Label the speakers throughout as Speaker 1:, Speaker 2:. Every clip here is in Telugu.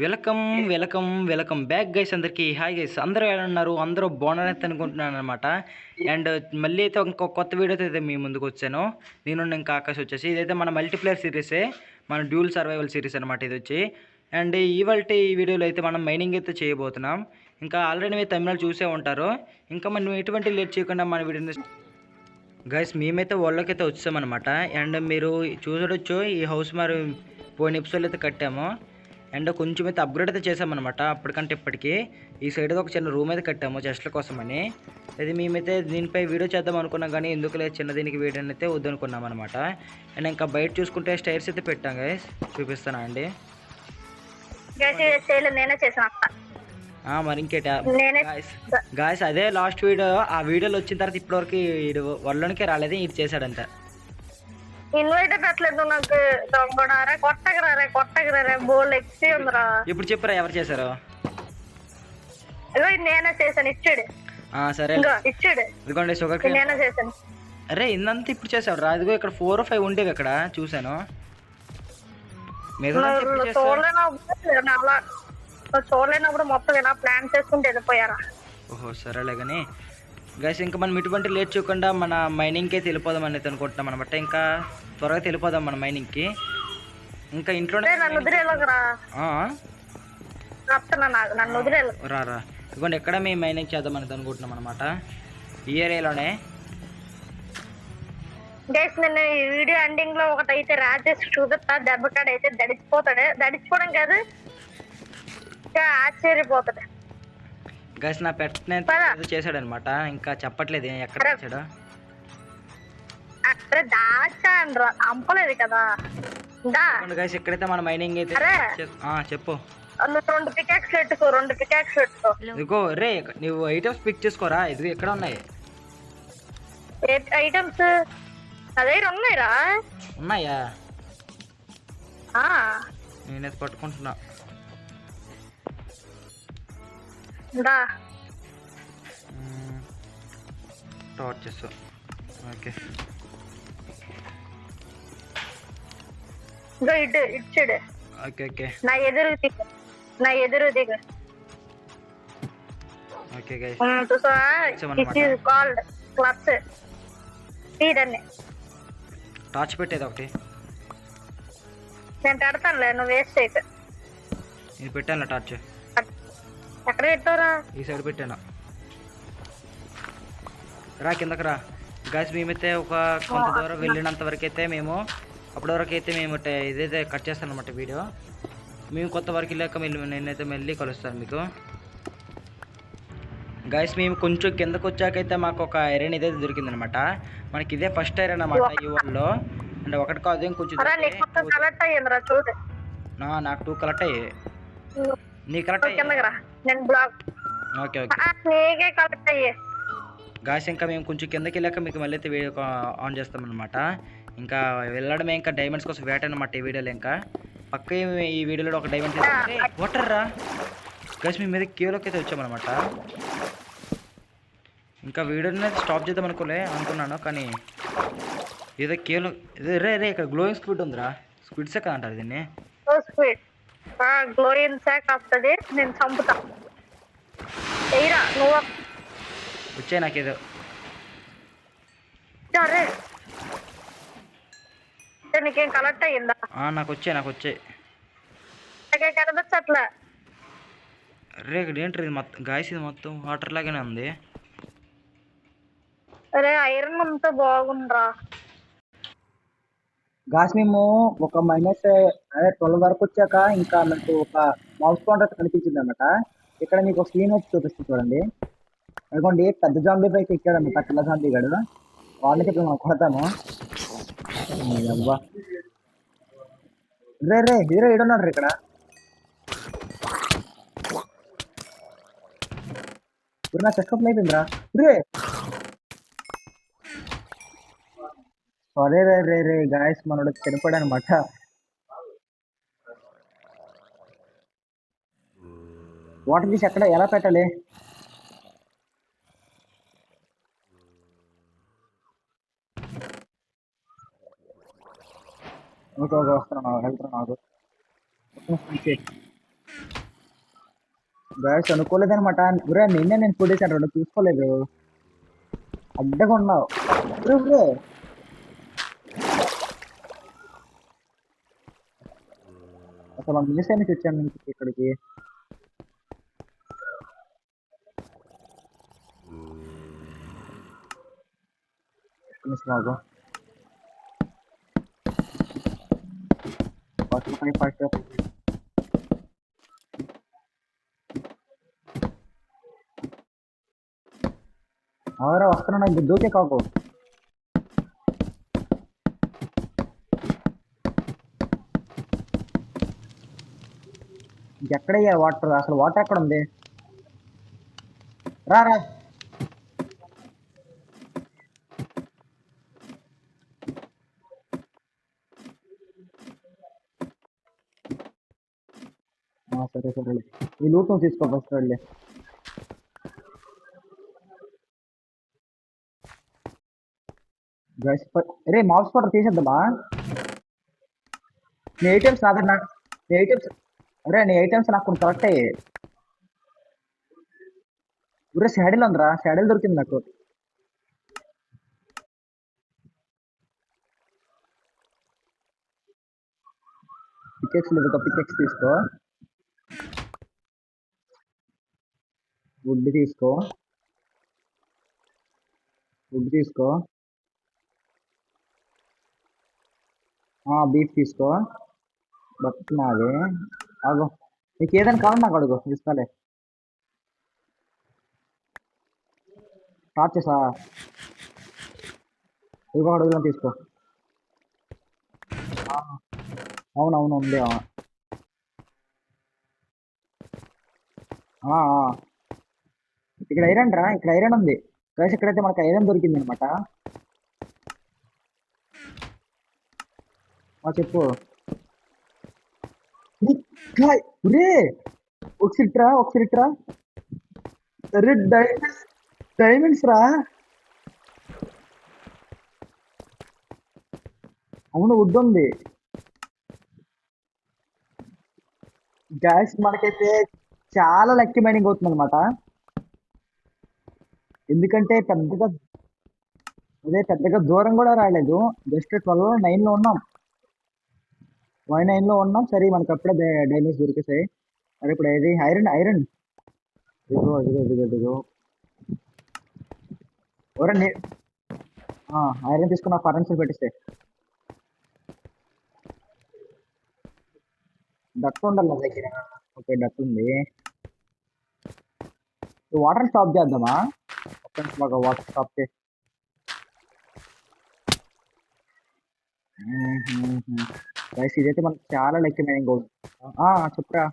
Speaker 1: Welcome welcome welcome back guys. అందరికీ హాయ్ గైస్. అందరూ ఎలా ఉన్నారు? అందరూ బాగున్నారని అనుకుంటున్నాను అనమాట. అండ్ మళ్ళీ అయితే ఇంకో కొత్త వీడియోతో అయితే మీ ముందుకు వచ్చాను. నేను ఇంకా ఆకాశ్ వచ్చేసి ఇదైతే మన మల్టీప్లేయర్ సిరీసే, మన డ్యూల్ సర్వైవల్ సిరీస్ అనమాట ఇది వచ్చి. అండ్ ఈ వీడియోలో అయితే మనం మైనింగ్ అయితే చేయబోతున్నాం. ఇంకా ఆల్రెడీ మీరు తమిళ చూసే ఉంటారు. ఇంకా మనం ఎటువంటి లేట్ చేయకుండా మన వీడియోని గైస్ మేమైతే వాళ్ళకి అయితే వచ్చామన్నమాట. అండ్ మీరు చూడొచ్చు ఈ హౌస్ మరి పోయిన ఎపిసోడ్లో అయితే కట్టాము. అండ్ కొంచెం అయితే అప్గ్రేడ్ అయితే చేసామన్నమాట అప్పటికంటే ఇప్పటికీ. ఈ సైడ్ ఒక చిన్న రూమ్ అయితే కట్టాము చెస్ట్ల కోసమని. అది మేమైతే దీనిపై వీడియో చేద్దాం అనుకున్నాం, కానీ ఎందుకు లేదు చిన్న దీనికి వీడియో అయితే వద్దనుకున్నాం అనమాట. అండ్ ఇంకా బయట చూసుకుంటే స్టైర్స్ అయితే పెట్టాం గైస్, చూపిస్తానా అండి. మరి ఇంకేట గాయస్ అదే లాస్ట్ వీడియో. ఆ వీడియోలో వచ్చిన తర్వాత ఇప్పటివరకు వరలోనికే రాలేదు, ఇది చేశాడంట.
Speaker 2: ఇన్వైట్ పెట్టలేదు నాకు. కొట్టగరారే బోల్ ఎక్సి ఉందిరా.
Speaker 1: ఇప్పుడు చెప్పరా ఎవరు చేశారు?
Speaker 2: నేనే చేశాను, ఇచ్చాడు.
Speaker 1: సరే
Speaker 2: ఇచ్చాడు,
Speaker 1: ఇదిగోండి షుగర్.
Speaker 2: నేనే చేశాను.
Speaker 1: అరే ఇందంతా ఇప్పుడు చేసావు రా. ఇదిగో ఇక్కడ 4 or 5 ఉండేవి అక్కడ చూసాను.
Speaker 2: చూడలేనప్పుడు మొత్తం ఇలా ప్లాన్ చేసుకుంటూ వెళ్ళిపోయారా?
Speaker 1: ఓహో సరేలే కానీ గైస్ ఇంకా మనం ఇటువంటి లేట్ చేయకుండా మన మైనింగ్కే వెళ్ళిపోదాం అనేది అనుకుంటున్నాం అనమాట. ఇంకా త్వరగా వెళ్ళిపోదాం మన మైనింగ్కి. ఇంకా ఇంట్లోనే రా ఇదిగోండి ఎక్కడ మేము మైనింగ్ చేద్దాం అనేది అనుకుంటున్నాం అనమాట, ఈ ఏరియాలోనే.
Speaker 2: నేను ఈ వీడియో ఎండింగ్ లో ఒకటైతే రాజేష్ చూపిస్తా. దెబ్బకాడ అయితే దడిచిపోవడం కాదు, ఆశ్చర్యపోతాడు.
Speaker 1: గైస్ నా పెట్టిన చేశాడు అనమాట, ఇంకా చెప్పట్లేదు ఎక్కడ చేశాడు.
Speaker 2: అక్కడ దాచాను, అంపలేదు కదా.
Speaker 1: గైస్ ఎక్కడైతే మన మైనింగ్ అయితే చెప్పు.
Speaker 2: 2 పికాక్స్ పెట్టుకో.
Speaker 1: ఇదిగో రే నువ్వు ఐటమ్స్ పిక్ చేసుకోరా. ఇది ఎక్కడ ఉన్నాయి
Speaker 2: ఐటమ్స్? అదే ఉన్నాయిరా.
Speaker 1: ఉన్నాయా? నేనైతే పట్టుకుంటున్నా. Torches okay.
Speaker 2: ఇచ్చాడు.
Speaker 1: ఓకే ఓకే
Speaker 2: నా ఎదురు దిగు.
Speaker 1: ఓకే గైస్ టార్చ్ పెట్టేది ఒకటి
Speaker 2: నేను పెడతానులే, నువ్వు వేస్ట్ చేయకు.
Speaker 1: నేను పెట్టాను టార్చ్.
Speaker 2: ఎక్కడ పెట్టారా?
Speaker 1: ఈ సైడ్ పెట్టాను. రా కిందకి రా గైస్. మేమైతే ఒక కొంత దూరం వెళ్ళినంత వరకు అయితే మేము అప్పటి వరకు అయితే మేము ఇదైతే కట్ చేస్తాను అనమాట వీడియో. మేము కొత్త వరకు వెళ్ళాక నేనైతే మళ్ళీ కలుస్తాను మీకు గైస్. మేము కొంచెం కిందకు వచ్చాకైతే మాకు ఒక ఐరన్ ఇదైతే దొరికిందనమాట. మనకి ఇదే ఫస్ట్ ఐరన్ అన్నమాట ఈ వరల్డ్లో. అంటే ఒకటి కాదు ఇంకొంచెం. నాకు 2 కలెక్ట్ అయ్యాయి. నీ కలెక్ట్ ఓకే ఓకే గాయస్. ఇంకా మేము కొంచెం కిందకి వెళ్ళాక మీకు మళ్ళీ అయితే వీడియో ఆన్ చేస్తామన్నమాట. ఇంకా వెళ్ళడమే ఇంకా డైమండ్స్ కోసం వేట అనమాట ఈ వీడియోలో. ఇంకా పక్క ఈ వీడియోలో ఒక డైమండ్ వాటర్ రా గాయస్. మేము మీద కేవ్లోకి అయితే వచ్చామన్నమాట. ఇంకా వీడియోని స్టాప్ చేద్దాం అనుకున్నాను, కానీ ఏదో కేవ్లో రే ఇక్కడ గ్లోయింగ్ స్క్విడ్ ఉందిరా. స్క్విడ్సే కదా అంటారు దీన్ని.
Speaker 2: గ్లోయింగ్ సాక్ వస్తుంది, నేను చంపుతా. నువ్వు
Speaker 1: వచ్చాయి నాకేదో.
Speaker 2: నీకేం కలెక్ట్ అయ్యిందా?
Speaker 1: నాకు వచ్చాయి.
Speaker 2: కనిపించట్లే
Speaker 1: రే ఇక్కడ ఏంటి ఇది మొత్తం గాయస్, ఇది మొత్తం వాటర్ లాగానే ఉంది.
Speaker 2: అరే ఐరన్ అంతా బాగుండ్రా
Speaker 3: గాస్. మేము ఒక -12 వరకు వచ్చాక ఇంకా నాకు ఒక మౌస్ కౌంటర్ కనిపించింది అనమాట. ఇక్కడ మీకు ఒక స్క్రీన్ వచ్చి చూపిస్తుంది చూడండి. అనుకోండి పెద్ద జాంబీ పైకి ఎక్కాడు అనమాట, చిన్న జాంబీ గడు. వాళ్ళకి ఇప్పుడు మనం కొడతాము. రే హీరో ఏడున్నాడు ఇక్కడ. ఇప్పుడు నా చెక్ అప్ అయిపోయిందిరా. రే గాయస్ మనోడు చనిపోయాడు అనమాట. వాటర్ తీసి ఎక్కడ ఎలా పెట్టాలి? ఓకే వస్తున్నాను, వెళ్తున్నాను. గాయస్ అనుకోలేదనమాట. ఒరే నిన్నే నేను కొట్టేశాను, రెండు చూసుకోలేదు. అడ్డగా ఉన్నావు. ఒరే ఒరే, అసలు మిస్ అయినకి వచ్చాను నేను ఇక్కడికి. మిస్ మాకు ఫస్ట్ ఫస్ట్ అవరా వస్తున్నా, నాకు దూకే కాకు. ఇంకెక్కడయ్యా వాటర్? అసలు వాటర్ ఎక్కడ ఉంది? రా రా. సరే సరే, ఈ లూట్ నువ్వు తీసుకో ఫస్ట్ వెళ్ళి. గైస్ రే మౌస్ పవర్ తీసేద్దామా? నీ ఐటమ్స్ నా నీ ఐటమ్స్, అరే నీ ఐటమ్స్ నాకు కొన్ని కరెక్ట్ అయ్యాయి. ఊరే శాడిల్ ఉందిరా, శాడిల్ దొరికింది నాకు. పికెక్స్ లేదు, ఒక పికెక్స్ తీసుకో. వుడ్ తీసుకో, వుడ్ తీసుకో. బీఫ్ తీసుకో. బట్ నాది ఆగు, నీకు ఏదైనా కావాలి నాకు అడుగు, ఇస్తాలే. స్టార్ట్ చేసా, ఇవ్వ అడుగుదాం తీసుకో. అవునవును ఉంది. ఆ, ఆ. ఇక్కడ ఐరన్ రా, ఇక్కడ ఐరన్ ఉంది. గైస్ ఇక్కడైతే మనకు ఐరన్ దొరికింది అనమాట. చెప్పు. రే ఒకసిట్రా, ఒకసిట్రా. అరే డైమండ్స్, డైమండ్స్ రా. అవును వుడ్ ఉంది. గ్యాస్ మనకైతే చాలా లక్కీ మైనింగ్ అవుతుంది అనమాట. ఎందుకంటే పెద్దగా దూరం కూడా రాలేదు. జస్ట్ 12-9 ఉన్నాం, 9 ఉన్నాం. సరే మనకి అప్పుడే డైమండ్స్ దొరికేసాయి. మరి ఇప్పుడు ఏది ఐరన్, ఐరన్ ఇదిగో ఇదిగో ఇదిగో ఇదిగో. ఎవరన్నా ఐరన్ తీసుకున్న ఫరెన్సీ పెట్టిస్తే. డక్ ఉండాలి నా దగ్గర. ఓకే డక్ ఉంది. వాటర్ స్టాప్ చేద్దామా? ఒక్క నిమిషం బాగా వాటర్ స్టాప్ చేసి. గైస్ ఇదైతే మనకి చాలా లెక్క మైనింగ్ అవుతుంది. చెప్పురా.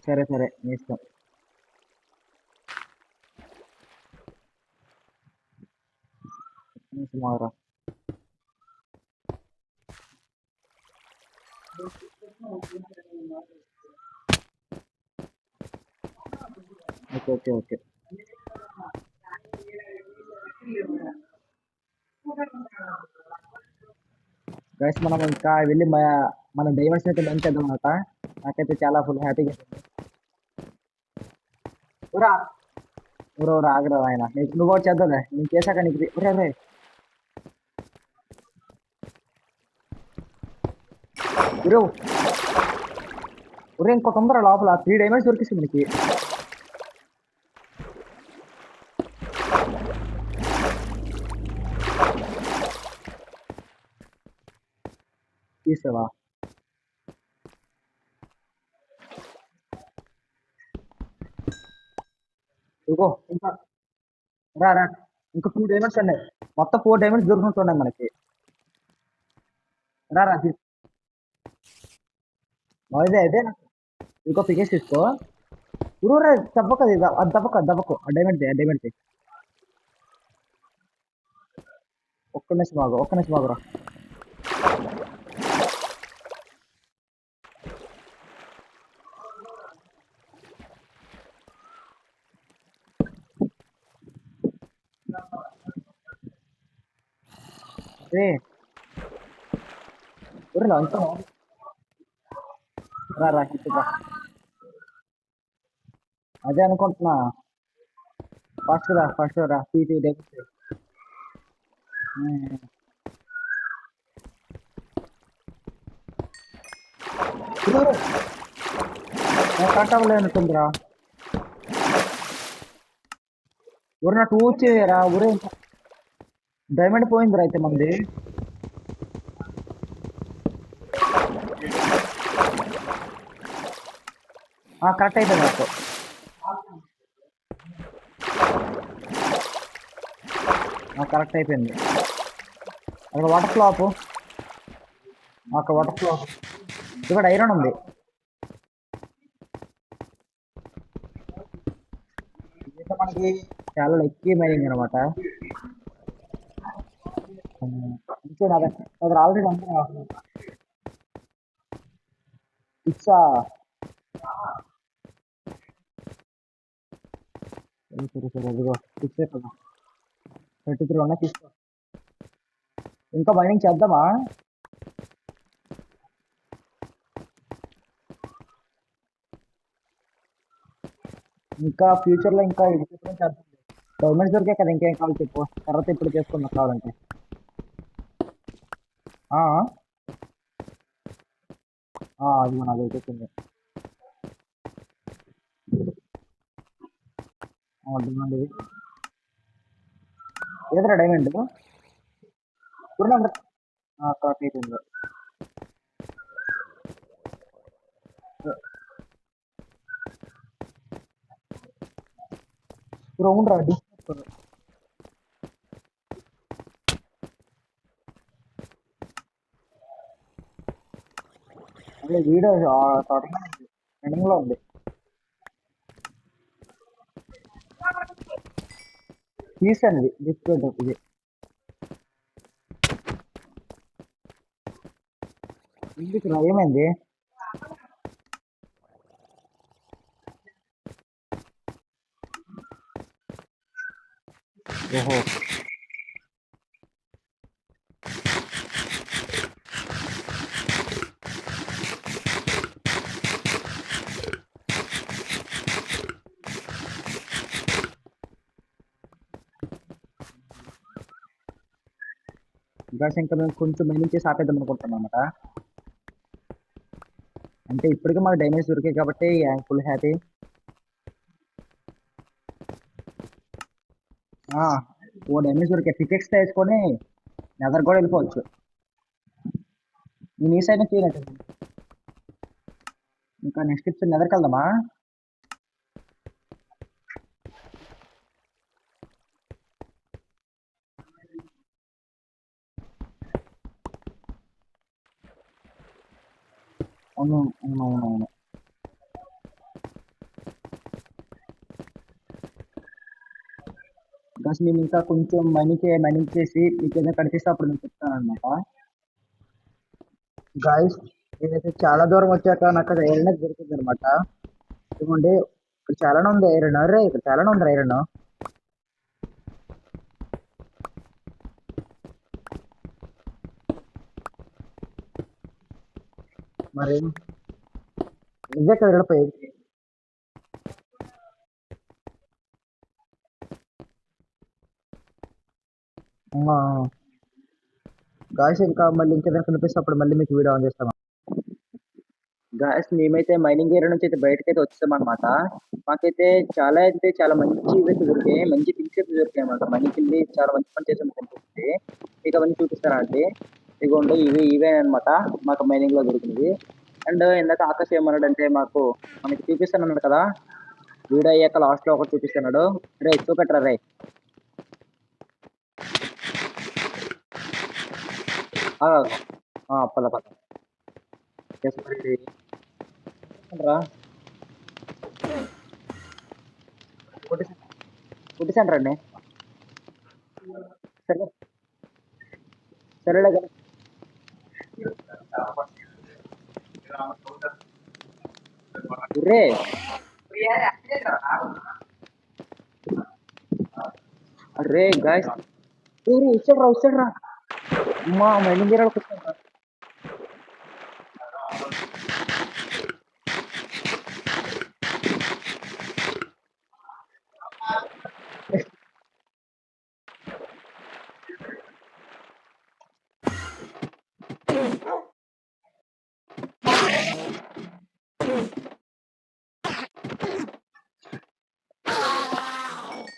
Speaker 3: సరే సరే, మీ ఇష్టం. సుమారు ఓకే ఓకే ఓకే. గైస్ మనం ఇంకా వెళ్ళి మన డైవర్స్ అయితే మైన్ చేద్దాం అనమాట. నాకైతే చాలా ఫుల్ హ్యాపీగా ఉంది. ఊరా ఊరు ఆగరా ఆయన, నువ్వు కూడా చేద్దాంలే, నేను చేశాక నీకు ఊరే రే. ఊరే ఊరే, ఇంకో తొందర లోపల 3 డైమండ్స్ దొరికిస్తుంది మనకి. తీసావా? ఇగో ఇంకా రా రా, ఇంకా 2 డైమండ్స్ ఉన్నాయి. మొత్తం 4 డైమండ్స్ దొరుకుతున్నాయి మనకి. రా రా ఇదే అదే. ఇంకో పికేస్ తీసుకో. ఊరే దెబ్బకు, అది దెబ్బకు దెబ్బకు, డైమండ్ డైమండ్. ఒక్క నిమిషం బాగు, ఒక్క నిమిషం బాగురా. రే ఊరిలో అంతా రా రా ఇటు రా. అదే అనుకుంటున్నా. ఫస్ట్ రా సీటీ దగ్గర. కట్ అవ్వలేనుకుందిరా. ఊరు నా టూ వచ్చేరా ఊరే. డైమండ్ పోయిందిరా అయితే మంది. కరెక్ట్ అయిపోయింది నాకు. కరెక్ట్ అయిపోయింది. అక్కడ వాటర్ ఫ్లాప్. అక్కడ వాటర్ ఫ్లాప్. ఇక్కడ ఐరన్ ఉంది. ఇదైతే మనకి చాలా లక్కీ మైనింగ్ అనమాట. ఇంకే నా దగ్గర ఆల్రెడీ అంతా ఇచ్చా. సరే అదిగో ఇచ్చే కదా 33 ఉన్నా తీసుకో. ఇంకా మైనింగ్ చేద్దామా? ఇంకా ఫ్యూచర్ లో ఇంకా ఇది చేద్దాం. గవర్నమెంట్ దొరికే కదా ఇంకేం కావాలి చెప్పు. తర్వాత ఇప్పుడు చేసుకుందాం కావాలంటే. అది మన అది అయిపోతుంది. డిమాండ్ ఇది ఏదైనా డైమండ్ ఇప్పుడు కరెక్ట్ అయిపోయింది. ఉండరా డిస్కౌంట్ అదే వీడియో ఎండింగ్ లో ఉంది. తీసాను ఇది డిస్కౌంట్ ఇది. ఎందుకు ఏమైంది? ఓహో ఇంకా మేము కొంచెం మైనింగ్ చేసి ఆపేద్దాం అనుకుంటున్నాం అనమాట. అంటే ఇప్పటికీ మాకు డైమండ్స్ దొరికాయి కాబట్టి ఐఎమ్ ఫుల్ హ్యాపీ. డైమండ్స్ దొరికాయి. పికెక్స్ వేసుకొని నెదర్ కూడా వెళ్ళిపోవచ్చు. నేను ఈ సైడ్ నుంచి ఇంకా నెక్స్ట్ ట్రిప్స్ నెదర్కి వెళ్దామా? అవును. గాస్ మేము ఇంకా కొంచెం మైనింగ్ చేసి మీకు ఏదైనా కనిపిస్తే అప్పుడు నేను చెప్తాను అనమాట. గాయస్ నేనైతే చాలా దూరం వచ్చాక నాకు అది ఐరన్ దొరికింది అనమాట. ఇదిగోండి ఇక్కడ చాలానే ఉంది ఐరన్. అరే ఇక్కడ చాలానే ఉంది ఐరన్. మరి ఇదే కదా వెళ్ళిపోయేది. గాయస్ ఇంకా మళ్ళీ ఇంకేదైనా కనిపిస్తే అప్పుడు మళ్ళీ మీకు వీడియో ఆన్ చేస్తాం. గాయస్ మేమైతే మైనింగ్ ఏరియా నుంచి అయితే బయటకైతే వచ్చామన్నమాట. మాకైతే చాలా మంచి ఇవైతే దొరికాయి. మంచి థింగ్స్ అయితే దొరికాయి అన్నమాట. మైనింగ్ కింద చాలా మంచి పని చేసాము కనిపిస్తుంది. మీకు అవన్నీ చూపిస్తారా అంటే ఇదిగోండి ఇవే అనమాట మాకు మైనింగ్ లో దొరికింది. అండ్ ఇందాక ఆకాశ్ ఏమన్నాడంటే మనకి చూపిస్తాను అన్నాడు కదా. వీడియో అయ్యాక లాస్ట్ లో ఒకటి చూపిస్తున్నాడు. రే చూపెట్టరా రే. పద రా కొట్టిసాను రండి. సరేలే కదా. రే అరే గాయస్ వచ్చాడు రా. మా మైనింగ్ ఏరియాలోకి వచ్చాడు రా.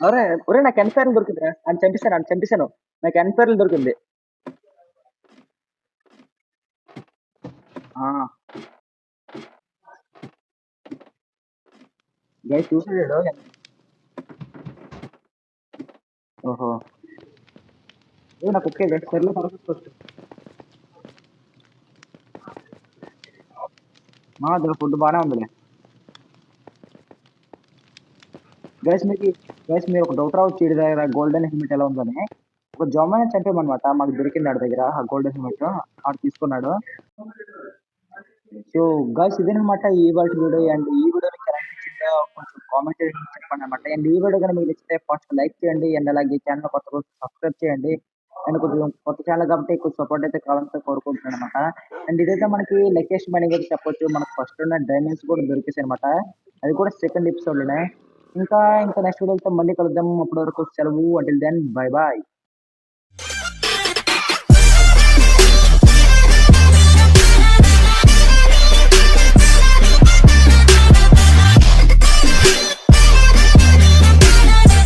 Speaker 3: ఒరే ఒరే నాకు ఎన్ఫైర్ దొరికింది అని చంపిస్తాను నాకు ఎన్ఫైర్ దొరికింది గైస్ చూసాడు ఓహో నాకు ఓకే గైస్ సర్లో పరచుకోవచ్చు మా దగ్గర ఫుడ్ బాగానే ఉందిలే గైస్ మీరు ఒక డౌట్ రావచ్చు వీడి దగ్గర గోల్డెన్ హెల్మెట్ ఎలా ఉందని ఒక జొమాని చంపామన్నమాట మాకు దొరికింది ఆడి దగ్గర ఆ గోల్డెన్ హెల్మెట్ ఆడు తీసుకున్నాడు సో గైస్ ఇదేనమాట ఈ వాటి వీడియో అండ్ ఈ వీడియో మీకు ఎలా అనిపించిందో కొంచెం కామెంట్ చెప్పండి అనమాట అండ్ ఈ వీడియో కనుక మీకు నచ్చితే ఫస్ట్ లైక్ చేయండి అండ్ అలాగే ఛానల్ కొత్తగా సబ్స్క్రైబ్ చేయండి అండ్ కొంచెం కొత్త ఛానల్ కాబట్టి కొంచెం సపోర్ట్ అయితే కావాలని కోరుకుంటున్నాను అనమాట అండ్ ఇదైతే మనకి లెక్కేస్ట్ మనీ కూడా చెప్పొచ్చు మనకు ఫస్ట్ ఉన్న డైమండ్స్ కూడా దొరికేసాయి అనమాట అది కూడా సెకండ్ ఎపిసోడ్ లోనే ఇంకా నెక్స్ట్ వీడియోతో మళ్ళీ కలుద్దాం అప్పటి వరకు సెలవు అంటిల్ దెన్ బై బాయ్